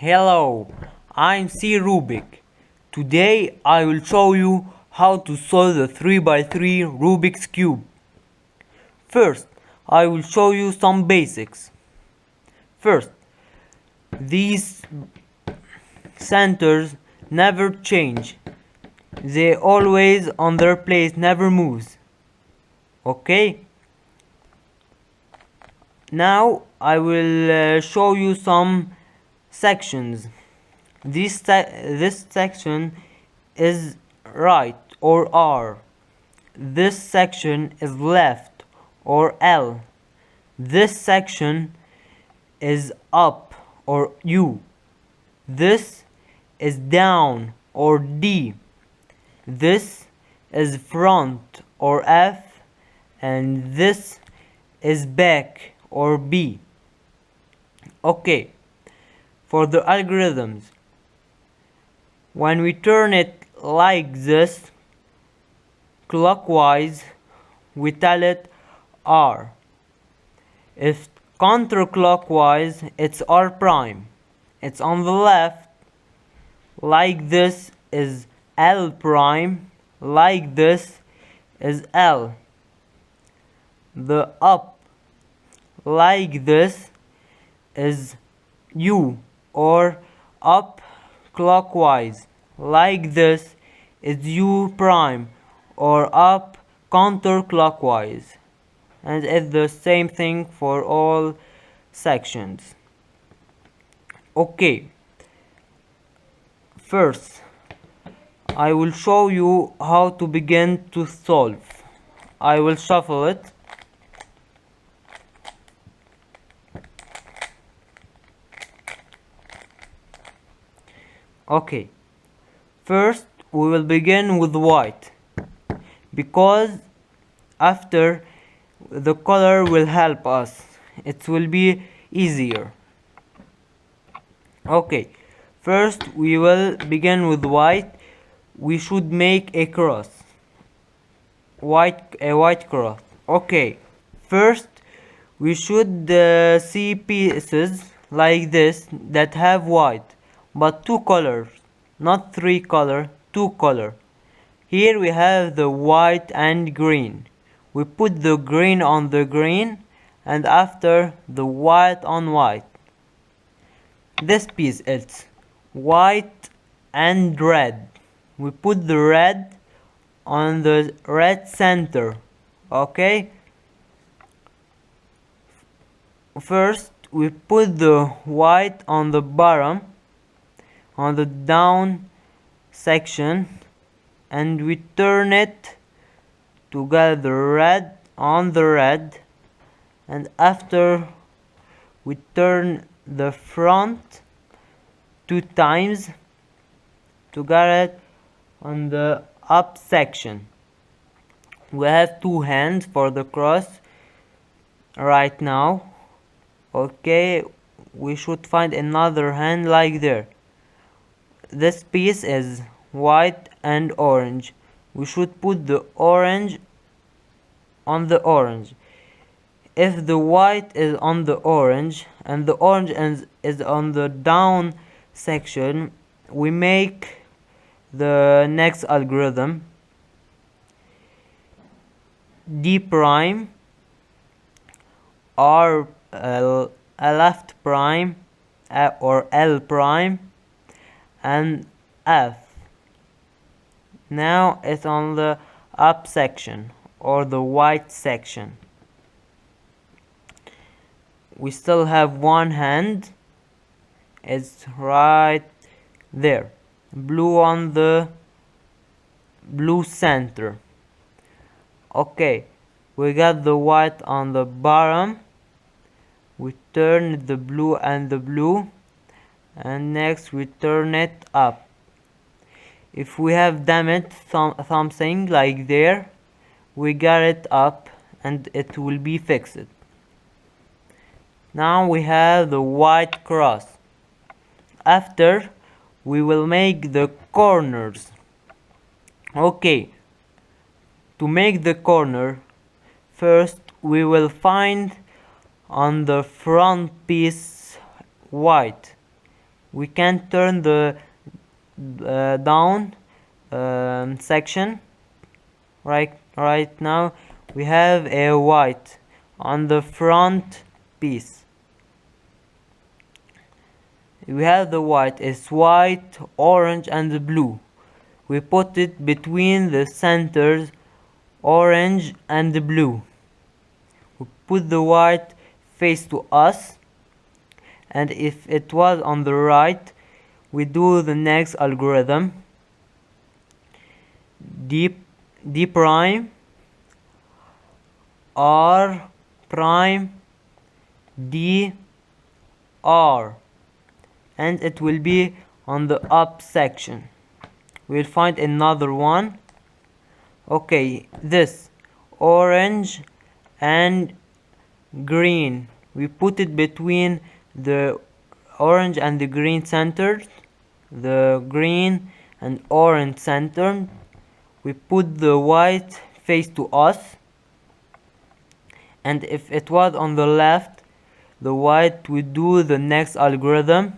Hello, I'm c.a.rubik. Today I will show you how to solve the 3x3 Rubik's Cube. First, I will show you some basics. First, these centers never change. They always on their place, never moves. Okay? Now I will show you some sections. This section is right or R. This section is left or L. This section is up or U. This is down or D. This is front or F, and this is back or B. Okay, for the algorithms, when we turn it like this clockwise, we tell it R. If counterclockwise, it's R prime. It's on the left, like this is L prime, like this is L. The up, like this, is U, or up clockwise, like this is U prime, or up counterclockwise, and it's the same thing for all sections. Okay, first I will show you how to begin to solve. I will shuffle it. Okay, first we will begin with white, because after the color will help us, it will be easier. Okay, first we will begin with white. We should make a cross, a white cross. Okay, first we should see pieces like this that have white, but two colors, not three color, two color. Here we have the white and green. We put the green on the green, and after the white on white. This piece is white and red. We put the red on the red center. Okay, first we put the white on the bottom, on the down section, and we turn it to get the red on the red, and after we turn the front 2 times to get it on the up section. We have 2 hands for the cross right now. Okay, we should find another hand like there. This piece is white and orange. We should put the orange on the orange. If the white is on the orange and the orange is on the down section, we make the next algorithm: D prime, R left prime, or L prime, and F. Now it's on the up section or the white section. We still have one hand. It's right there, blue on the blue center. Okay, we got the white on the bottom. We turn the blue and the blue, and next we turn it up. If we have damaged something like there, we got it up and it will be fixed. Now we have the white cross. After, we will make the corners. Okay, to make the corner, first we will find on the front piece white. we can turn the down section. Right now we have a white on the front piece. We have the white. It's white, orange and blue. We put it between the centers orange and blue. We put the white face to us, and if it was on the right, we do the next algorithm. D prime, R prime, D, R, and it will be on the up section. We'll find another one. Okay, this orange and green, we put it between the orange and the green centered, the green and orange centered. We put the white face to us, and if it was on the left, the white, we do the next algorithm.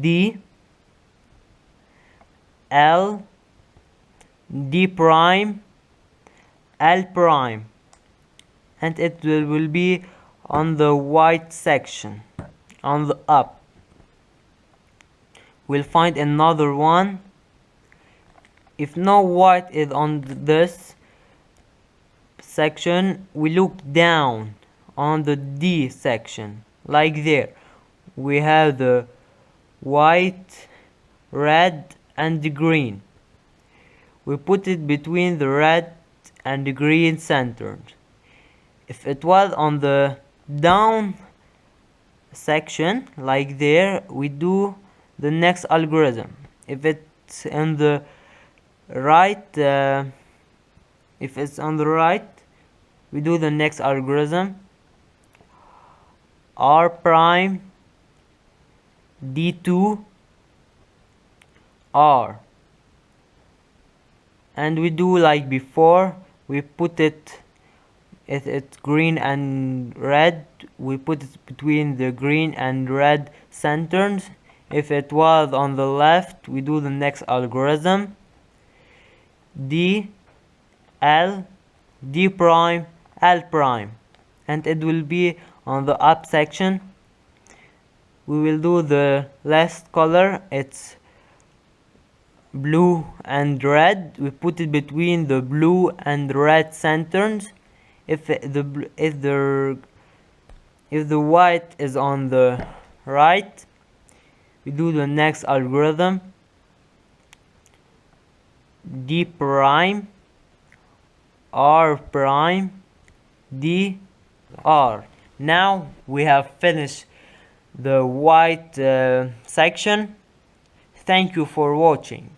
D, L, D prime, L prime, and it will be on the white section, on the up. We'll find another one. If no white is on this section, we look down on the D section, like there. We have the white, red and the green. We put it between the red and the green centered. If it was on the down section, like there, we do the next algorithm. If it's in the right, if it's on the right, we do the next algorithm. R prime, D2, R, and we do like before. We put it, if it's green and red, we put it between the green and red centers. If it was on the left, we do the next algorithm. D, L, D prime, L prime, and it will be on the up section. We will do the last color. It's blue and red. We put it between the blue and red centers. If the white is on the right, we do the next algorithm. D prime, R prime, D, R. Now we have finished the white section. Thank you for watching.